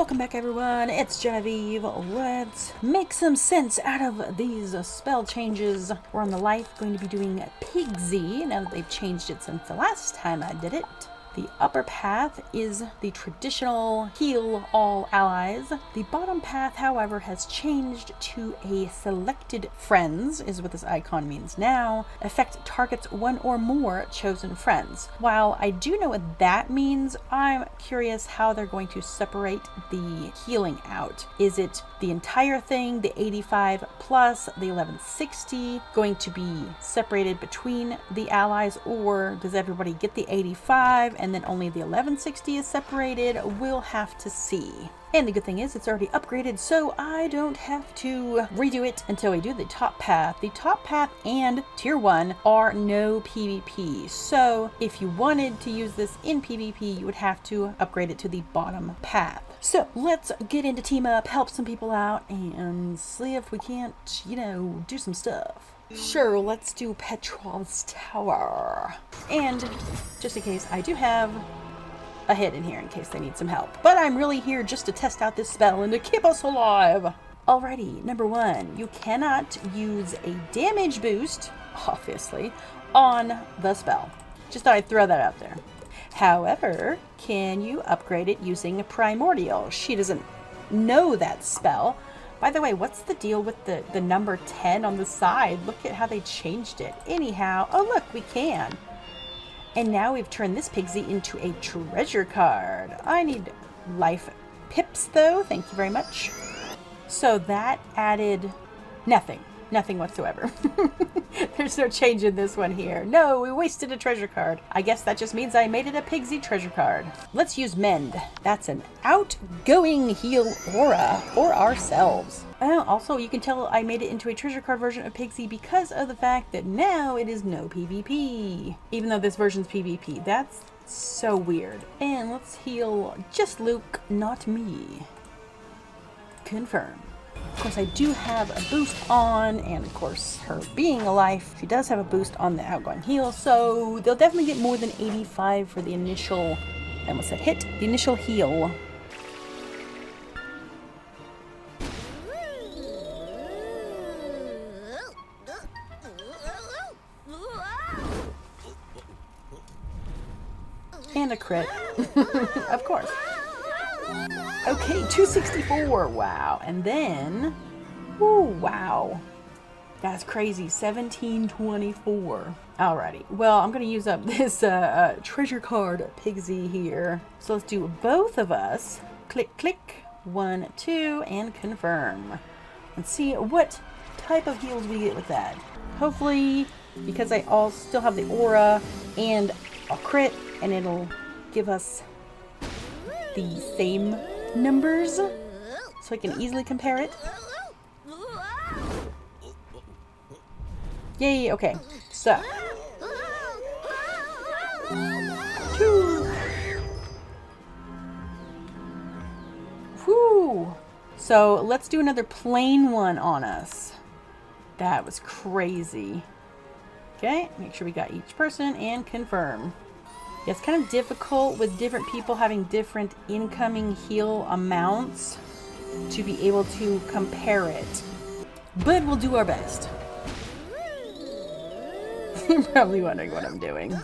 Welcome back everyone, it's Genevieve. Let's make some sense out of these spell changes. We're on the life going to be doing PIGSIE now that they've changed it since the last time I did it. The upper path is the traditional heal all allies. The bottom path, however, has changed to a selected friends, is what this icon means now. Effect targets one or more chosen friends. While I do know what that means, I'm curious how they're going to separate the healing out. Is it the entire thing, the 85 plus the 1160, going to be separated between the allies, or does everybody get the 85 and then only the 1160 is separated? We'll have to see. And the good thing is it's already upgraded, so I don't have to redo it until we do the top path. The top path and tier 1 are no PvP, so if you wanted to use this in PvP, you would have to upgrade it to the bottom path. So let's get into team up, help some people out, and see if we can't, do some stuff. Sure, let's do Petrov's Tower. And just in case, I do have a hit in here in case they need some help. But I'm really here just to test out this spell and to keep us alive. Alrighty, number 1, you cannot use a damage boost, obviously, on the spell. Just thought I'd throw that out there. However, can you upgrade it using Primordial? She doesn't know that spell. By the way, what's the deal with the number 10 on the side? Look at how they changed it. Anyhow, oh look, we can. And now we've turned this PIGSIE into a treasure card. I need life pips though, thank you very much. So that added nothing whatsoever. There's no change in this one here. No, we wasted a treasure card. I guess that just means I made it a PIGSIE treasure card. Let's use Mend. That's an outgoing heal aura for ourselves. Also, you can tell I made it into a treasure card version of PIGSIE because of the fact that now it is no PvP. Even though this version's PvP. That's so weird. And let's heal just Luke, not me. Confirm. Of course, I do have a boost on, and of course, her being a life, she does have a boost on the outgoing heal, so they'll definitely get more than 85 for the initial, I almost said hit, the initial heal. And a crit, of course. Okay, 264, wow. And then, ooh, wow. That's crazy, 1724. Alrighty, well, I'm gonna use up this treasure card PIGSIE here. So let's do both of us. Click, click, 1, 2, and confirm. And see what type of heals we get with that. Hopefully, because I all still have the aura and a crit, and it'll give us the same numbers so I can easily compare it. Yay, okay. So whew. So let's do another plain one on us. That was crazy. Okay, make sure we got each person and confirm. Yeah, it's kind of difficult with different people having different incoming heal amounts to be able to compare it. But we'll do our best. You're probably wondering what I'm doing.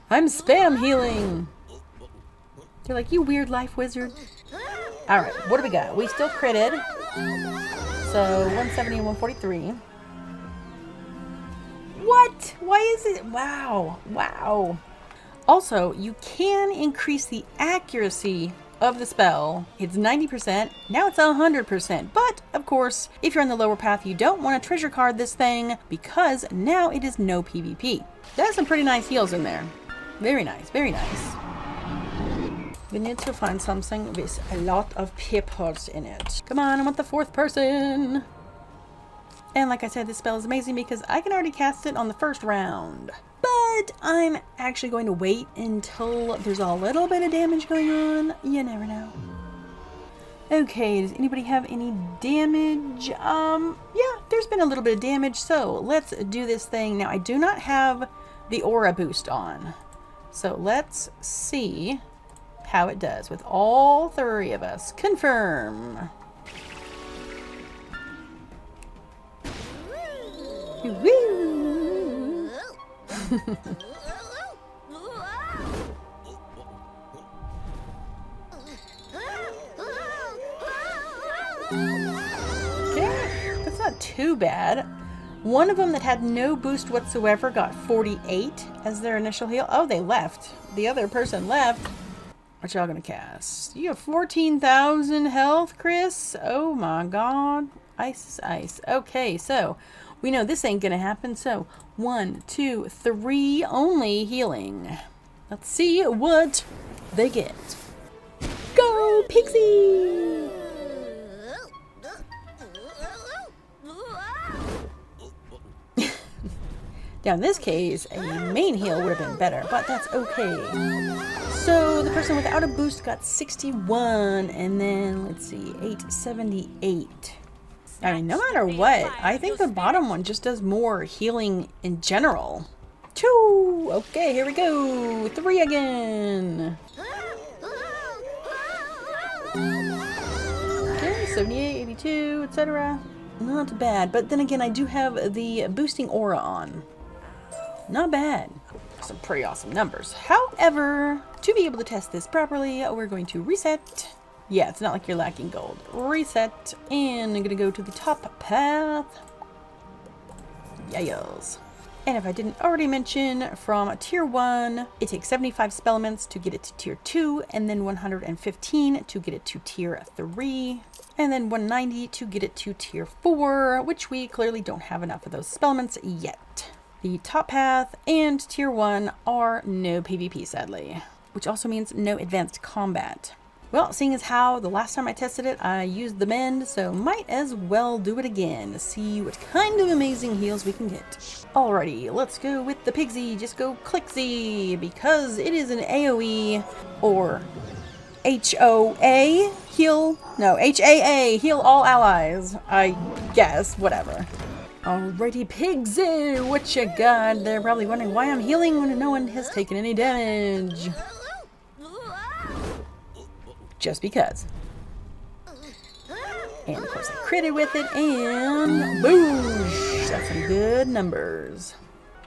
I'm spam healing. They're like, you weird life wizard. Alright, what do we got? We still critted. So 170 and 143. What? Why is it? Wow. Wow. Also, you can increase the accuracy of the spell. It's 90%, now it's 100%. But, of course, if you're on the lower path, you don't want to treasure card this thing because now it is no PvP. There's some pretty nice heals in there. Very nice, very nice. We need to find something with a lot of peppers in it. Come on, I want the 4th person. And like I said, this spell is amazing because I can already cast it on the 1st round. But I'm actually going to wait until there's a little bit of damage going on. You never know. Okay, does anybody have any damage? Yeah, there's been a little bit of damage, so let's do this thing. Now, I do not have the aura boost on. So let's see how it does with all 3 of us. Confirm. Woo! Okay, that's not too bad. One of them that had no boost whatsoever got 48 as their initial heal. Oh, they left. The other person left. What y'all gonna cast? You have 14,000 health, Chris? Oh my god. Ice is ice. Okay, so we know this ain't gonna happen. So 1, 2, 3 only healing. Let's see what they get. Go, Pixie! Now in this case, a main heal would have been better, but that's okay. So the person without a boost got 61, and then let's see, 878. I mean, no matter what, I think the bottom one just does more healing in general. 2! Okay, here we go. 3 again. Okay, 78, 82, etc. Not bad, but then again, I do have the boosting aura on. Not bad. Some pretty awesome numbers. However, to be able to test this properly, we're going to reset. Yeah, it's not like you're lacking gold. Reset, and I'm gonna go to the top path. Yayos. And if I didn't already mention, from tier 1, it takes 75 spellements to get it to tier 2, and then 115 to get it to tier 3, and then 190 to get it to tier 4, which we clearly don't have enough of those spellements yet. The top path and tier 1 are no PvP, sadly, which also means no advanced combat. Well, seeing as how the last time I tested it, I used the mend, so might as well do it again to see what kind of amazing heals we can get. Alrighty, let's go with the PIGSIE. Just go PIGSIE, because it is an AoE, or HOA, heal, no, HAA, heal all allies, I guess, whatever. Alrighty, PIGSIE, what you got? They're probably wondering why I'm healing when no one has taken any damage. Just because. And of course I critted with it, and boosh! That's some good numbers.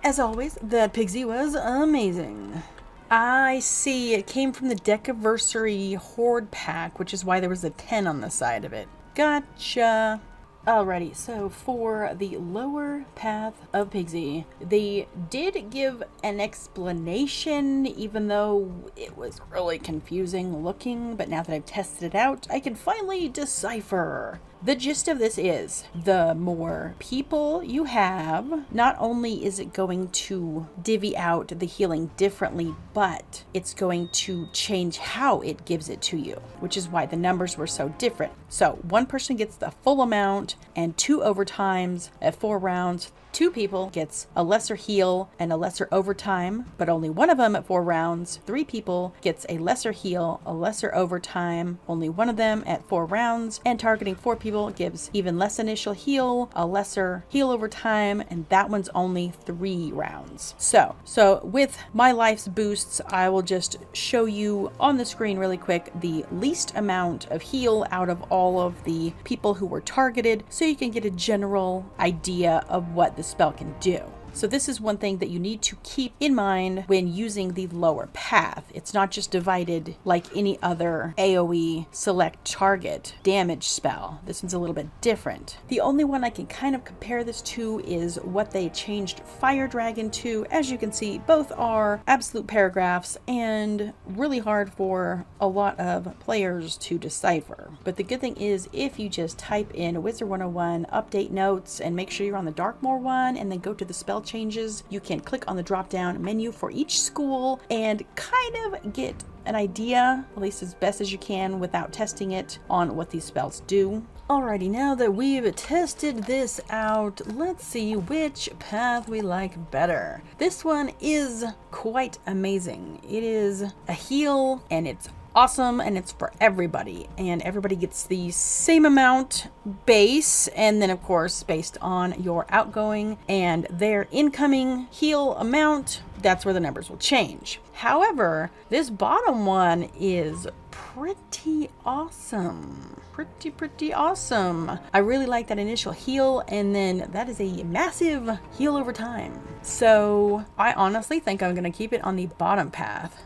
As always, that PIGSIE was amazing. I see, it came from the Deciphering Horde pack, which is why there was a 10 on the side of it. Gotcha. Alrighty, so for the lower path of PIGSIE, they did give an explanation, even though it was really confusing looking, but now that I've tested it out, I can finally decipher. The gist of this is, the more people you have, not only is it going to divvy out the healing differently, but it's going to change how it gives it to you, which is why the numbers were so different. So one person gets the full amount and 2 overtimes at 4 rounds. 2 people gets a lesser heal and a lesser overtime, but only one of them at 4 rounds. 3 people gets a lesser heal, a lesser overtime, only one of them at 4 rounds, and targeting 4 people gives even less initial heal, a lesser heal overtime, and that one's only 3 rounds. So with my life's boosts, I will just show you on the screen really quick the least amount of heal out of all of the people who were targeted, so you can get a general idea of what the spell can do. So this is one thing that you need to keep in mind when using the lower path. It's not just divided like any other AoE select target damage spell. This one's a little bit different. The only one I can kind of compare this to is what they changed Fire Dragon to. As you can see, both are absolute paragraphs and really hard for a lot of players to decipher. But the good thing is, if you just type in Wizard101 update notes and make sure you're on the Darkmoor one and then go to the spell changes, you can click on the drop down menu for each school and kind of get an idea, at least as best as you can without testing it, on what these spells do. Alrighty, now that we've tested this out, let's see which path we like better. This one is quite amazing. It is a heal and it's awesome, and it's for everybody, and everybody gets the same amount base, and then of course based on your outgoing and their incoming heal amount, that's where the numbers will change. However, this bottom one is pretty awesome. Pretty awesome. I really like that initial heal, and then that is a massive heal over time. So I honestly think I'm gonna keep it on the bottom path.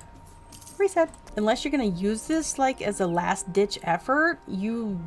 Reset. Unless you're going to use this like as a last ditch effort,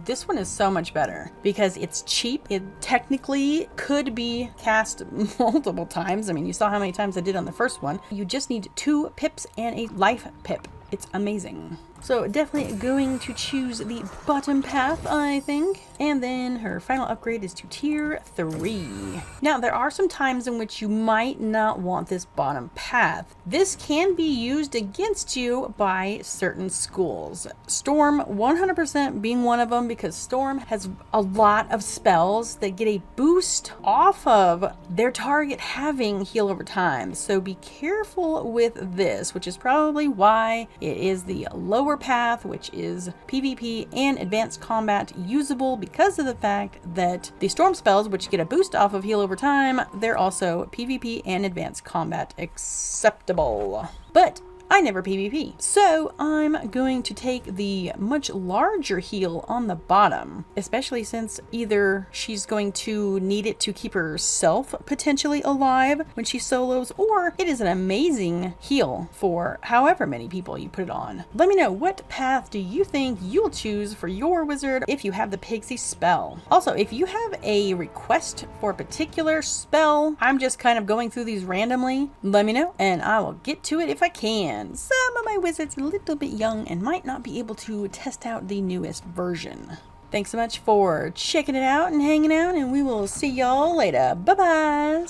this one is so much better because it's cheap. It technically could be cast multiple times. I mean, you saw how many times I did on the first one. You just need 2 pips and a life pip. It's amazing. So definitely going to choose the bottom path, I think. And then her final upgrade is to tier 3. Now, there are some times in which you might not want this bottom path. This can be used against you by certain schools. Storm 100% being one of them, because Storm has a lot of spells that get a boost off of their target having heal over time. So be careful with this, which is probably why it is the lower path, which is PvP and advanced combat usable, because of the fact that the storm spells, which get a boost off of heal over time, they're also PvP and advanced combat acceptable. But I never PvP. So I'm going to take the much larger heal on the bottom, especially since either she's going to need it to keep herself potentially alive when she solos, or it is an amazing heal for however many people you put it on. Let me know, what path do you think you'll choose for your wizard if you have the PIGSIE spell? Also, if you have a request for a particular spell, I'm just kind of going through these randomly, let me know and I will get to it if I can. Some of my wizards are a little bit young and might not be able to test out the newest version. Thanks so much for checking it out and hanging out, and we will see y'all later. Bye-bye.